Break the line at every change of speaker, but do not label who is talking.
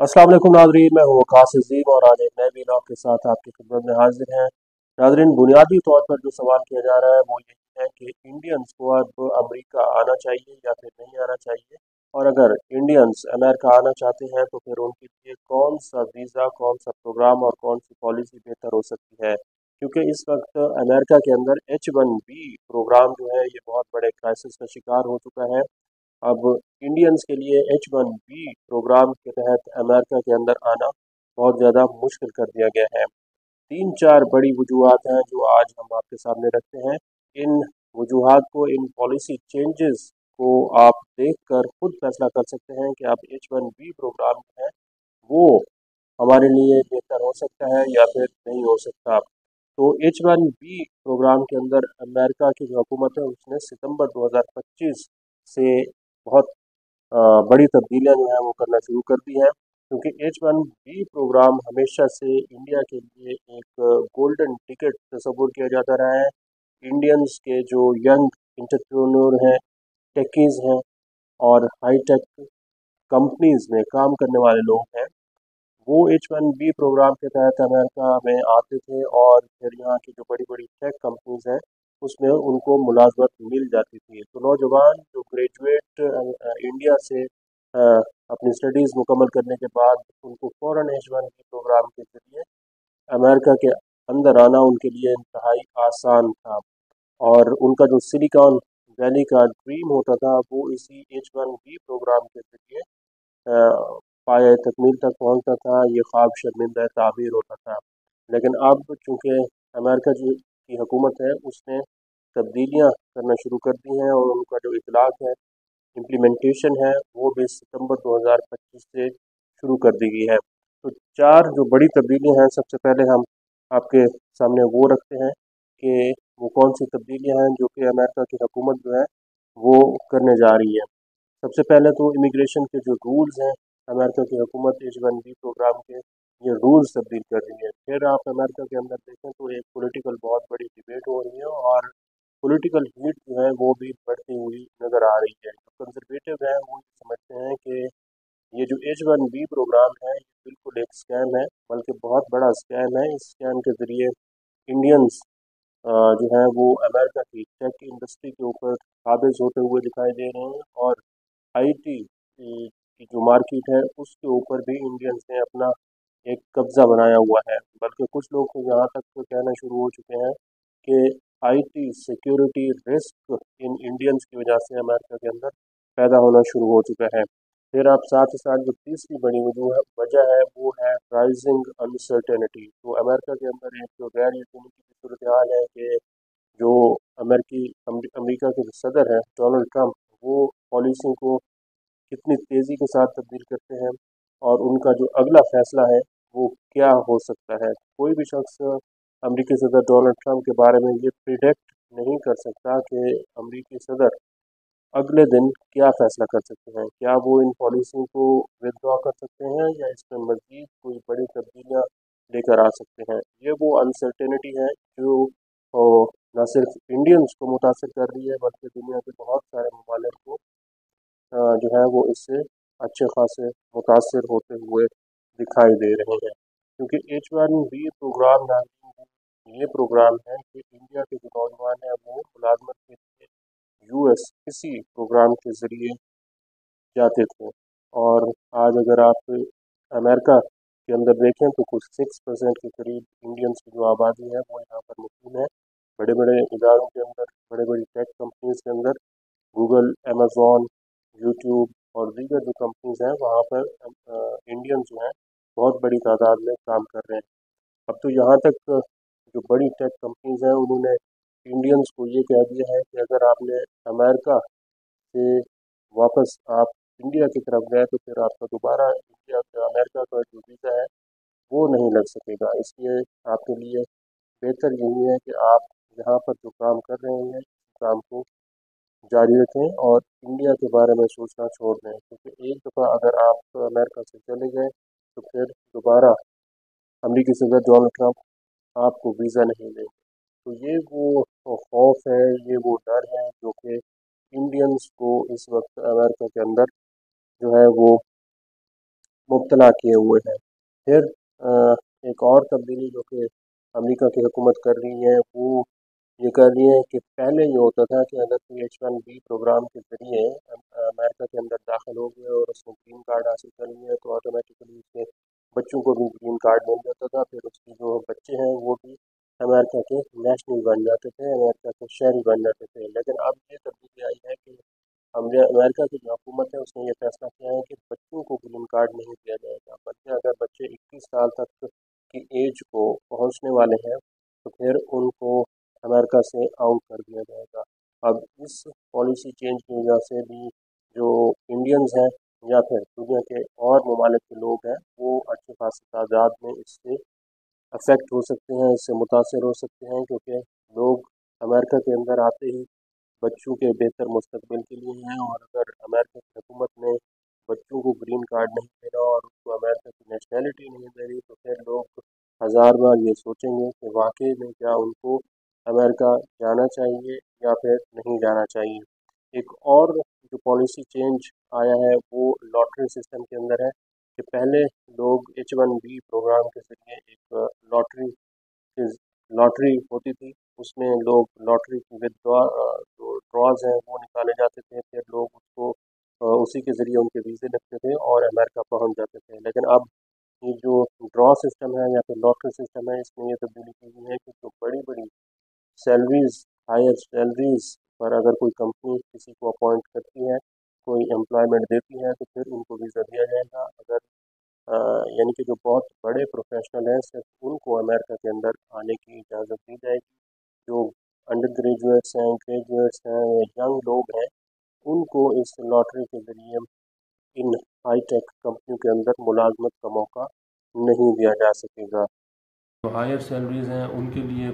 अस्सलाम वालेकुम नाजरीन, मैं हूँ वकास अजीम और आज एक नए वीलॉग के साथ आपकी खिदमत में हाजिर हैं। नाजरीन, बुनियादी तौर पर जो सवाल किया जा रहा है वो यही है कि इंडियंस को अब अमेरिका आना चाहिए या फिर नहीं आना चाहिए, और अगर इंडियंस अमेरिका आना चाहते हैं तो फिर उनके लिए कौन सा वीज़ा, कौन सा प्रोग्राम और कौन सी पॉलिसी बेहतर हो सकती है। क्योंकि इस वक्त अमेरिका के अंदर H1B प्रोग्राम जो है ये बहुत बड़े क्राइसिस का शिकार हो चुका है। अब इंडियंस के लिए H1B प्रोग्राम के तहत अमेरिका के अंदर आना बहुत ज़्यादा मुश्किल कर दिया गया है। तीन चार बड़ी वजूहत हैं जो आज हम आपके सामने रखते हैं। इन वजूहत को, इन पॉलिसी चेंजेस को आप देख कर खुद फैसला कर सकते हैं कि आप H1B प्रोग्राम जो है वो हमारे लिए बेहतर हो सकता है या फिर नहीं हो सकता। तो H1B प्रोग्राम के अंदर अमेरिका की जो हुकूमत है उसने सितंबर 2025 से बहुत अ, बड़ी तब्दीलियां जो हैं वो करना शुरू कर दी हैं, क्योंकि H1B प्रोग्राम हमेशा से इंडिया के लिए एक गोल्डन टिकट तस्वुर किया जाता रहा है। इंडियंस के जो यंग इंटरप्रेन्योर हैं, टेकीज़ हैं और हाई टेक कंपनीज में काम करने वाले लोग हैं, वो H1B प्रोग्राम के तहत अमेरिका में आते थे और फिर यहाँ की जो बड़ी बड़ी टेक कंपनीज हैं उसमें उनको मुलाजमत मिल जाती थी। तो नौजवान जो ग्रेजुएट इंडिया से अपनी स्टडीज़ मुकम्मल करने के बाद उनको फ़ौरन H1B प्रोग्राम के ज़रिए अमेरिका के अंदर आना उनके लिए इंतहाई आसान था। और उनका जो सिलिकॉन वैली का ड्रीम होता था वो इसी H1B प्रोग्राम के ज़रिए पाए तकमील तक पहुंचता था, ये ख्वाब शर्मिंदा ताबीर होता था। लेकिन अब चूँकि अमेरिका की हुकूमत है उसने तब्दीलियाँ करना शुरू कर दी हैं और उनका जो इतलाक़ है, इम्प्लीमेंटेशन है, वो भी सितंबर 2025 से शुरू कर दी गई है। तो चार जो बड़ी तब्दीलियाँ हैं, सबसे पहले हम आपके सामने वो रखते हैं कि वो कौन सी तब्दीलियाँ हैं जो कि अमेरिका की हुकूमत जो है वो करने जा रही है। सबसे पहले तो इमिग्रेशन के जो रूल्स हैं, अमेरिका की हुकूमत H1B प्रोग्राम के ये रूल्स तब्दील कर रही है। फिर आप अमेरिका के अंदर देखें तो एक पॉलिटिकल बहुत बड़ी डिबेट हो रही है और पॉलिटिकल हीट जो है वो भी बढ़ती हुई नज़र आ रही है। जो कंजर्वेटिव हैं वो ये समझते हैं कि ये जो H1B प्रोग्राम है ये बिल्कुल एक स्कैम है, बल्कि बहुत बड़ा स्कैम है। इस स्कैम के ज़रिए इंडियंस जो है वो अमेरिका की टेक इंडस्ट्री के ऊपर काबिज होते हुए दिखाई दे रहे हैं और आईटी की जो मार्केट है उसके ऊपर भी इंडियंस ने अपना एक कब्ज़ा बनाया हुआ है। बल्कि कुछ लोग तो यहाँ तक तो कहना शुरू हो चुके हैं कि IT security risk in Indians की वजह से अमेरिका के अंदर पैदा होना शुरू हो चुका है। फिर आप साथ ही साथ जो तीसरी बड़ी वजह है वो है राइजिंग अनसर्टेनिटी। तो अमेरिका के अंदर एक जो गैर यकीनी की सूरत हाल है कि जो अमेरिका के जो सदर हैं डोनाल्ड ट्रंप, वो पॉलिसियों को कितनी तेज़ी के साथ तब्दील करते हैं और उनका जो अगला फैसला है वो क्या हो सकता है। कोई भी शख्स अमेरिकी सदर डोनाल्ड ट्रंप के बारे में ये प्रिडिक्ट नहीं कर सकता कि अमेरिकी सदर अगले दिन क्या फ़ैसला कर सकते हैं। क्या वो इन पॉलिसियों को विथड्रॉ कर सकते हैं या इसमें मज़ीद कोई बड़ी तब्दीलियाँ लेकर आ सकते हैं। ये वो अनसर्टेनिटी है जो ओ, न सिर्फ इंडियंस को मुतासर कर रही है बल्कि दुनिया के बहुत सारे ममालिक को जो है वो इससे अच्छे खासे मुतासर होते हुए दिखाई दे रहे हैं। क्योंकि H1B प्रोग्राम नाम ये प्रोग्राम है कि इंडिया के जो नौजवान हैं वो मुलाजमत के लिए यूएस इसी प्रोग्राम के ज़रिए जाते थे। और आज अगर आप अमेरिका के अंदर देखें तो कुछ 6% के करीब इंडियंस की जो आबादी है वो यहाँ पर मुकीम है। बड़े बड़े इदारों के अंदर, बड़े बड़ी टेक कंपनीज के अंदर, गूगल, अमेज़ॉन, यूट्यूब और दीगर जो कंपनीज हैं वहाँ पर इंडियन जो हैं बहुत बड़ी तादाद में काम कर रहे हैं। अब तो यहाँ तक जो बड़ी टेक कंपनीज हैं उन्होंने इंडियंस को ये कह दिया है कि अगर आपने अमेरिका से वापस आप इंडिया की तरफ गए तो फिर आपका दोबारा इंडिया का अमेरिका का जो वीज़ा है वो नहीं लग सकेगा। इसलिए आपके लिए बेहतर यही है कि आप यहाँ पर जो काम कर रहे हैं उस काम को जारी रखें और इंडिया के बारे में सोचना छोड़ दें। क्योंकि एक दफ़ा अगर आप अमेरिका से चले गए तो फिर दोबारा अमेरिकी सदर डोनाल्ड ट्रंप आपको वीज़ा नहीं देंगे। तो ये वो खौफ है, ये वो डर है जो कि इंडियंस को इस वक्त अमेरिका के अंदर जो है वो مبتلا کیے ہوئے ہیں۔ پھر ایک اور تبدیلی جو کہ امریکہ کی حکومت کر رہی ہے وہ یہ کر رہی ہے کہ پہلے یہ ہوتا تھا کہ اگر کوئی H1B پروگرام کے ذریعے امریکہ کے اندر داخل ہو گیا اور اس نے گرین کارڈ حاصل کر لیا تو آٹومیٹیکلی اس کے بچوں کو بھی گرین کارڈ مل جاتا تھا، پھر اس کے جو بچے ہیں وہ بھی امریکہ کے نیشنل بن جاتے تھے، امریکہ کے شہری بن جاتے تھے۔ لیکن اب یہ تبدیلی آئی ہے کہ امریکہ کی جو حکومت ہے اس نے یہ فیصلہ کیا ہے کہ بچوں کو گرین کارڈ نہیں دیا جائے گا، بلکہ اگر بچے 21 سال تک کی ایج کو پہنچنے والے ہیں تو پھر ان کو امریکہ سے آؤٹ کر دیا جائے گا۔ اب اس پالیسی چینج کی وجہ سے بھی جو انڈینز ہیں یا پھر دنیا کے اور ممالک کے لوگ ہیں وہ اچھی خاصی تعداد میں اس سے افیکٹ ہو سکتے ہیں، اس سے متاثر ہو سکتے ہیں، کیونکہ لوگ امریکہ کے اندر آتے ہی بچوں کے بہتر مستقبل کے لیے ہیں، اور اگر امریکہ کی حکومت نے بچوں کو گرین کارڈ نہیں دے رہا اور ان کو امریکہ کی نیشنلٹی نہیں دے رہی تو پھر لوگ ہزار بار یہ سوچیں گے کہ واقعی میں کیا ان کو امریکہ جانا چاہیے یا پھر نہیں جانا چاہیے۔ ایک اور جو پالیسی چینج آیا ہے وہ لاٹری سسٹم کے اندر ہے کہ پہلے لوگ H1B پروگرام کے ذریعے ایک لاٹری ہوتی تھی، اس میں لوگ لاٹری کی جو ڈراز ہیں وہ نکالے جاتے تھے، پھر لوگ اس کو اسی کے ذریعے ان کے ویزے لگتے تھے اور امریکہ پہنچ جاتے تھے۔ لیکن اب یہ جو ڈرا سسٹم ہے یا پھر لاٹری سسٹم ہے اس میں یہ تبدیلی کی گئی ہے کہ جو بڑی بڑی سیلریز، ہائر سیلریز پر اگر کوئی کمپنی کسی کو اپوائنٹ کرتی ہے، کوئی امپلائمنٹ دیتی ہے تو پھر ان کو ویزا دیا جائے گا۔ اگر یعنی کہ جو بہت بڑے پروفیشنل ہیں صرف ان کو امریکہ کے اندر آنے کی اجازت دی جائے گی، جو انڈر گریجویٹس ہیں، گریجویٹس ہیں، ینگ لوگ ہیں، ان کو اس لاٹری کے ذریعے ان ہائی ٹیک کمپنیوں کے اندر ملازمت کا موقع نہیں دیا جا سکے گا۔ جو ہائر سیلریز ہیں ان کے لیے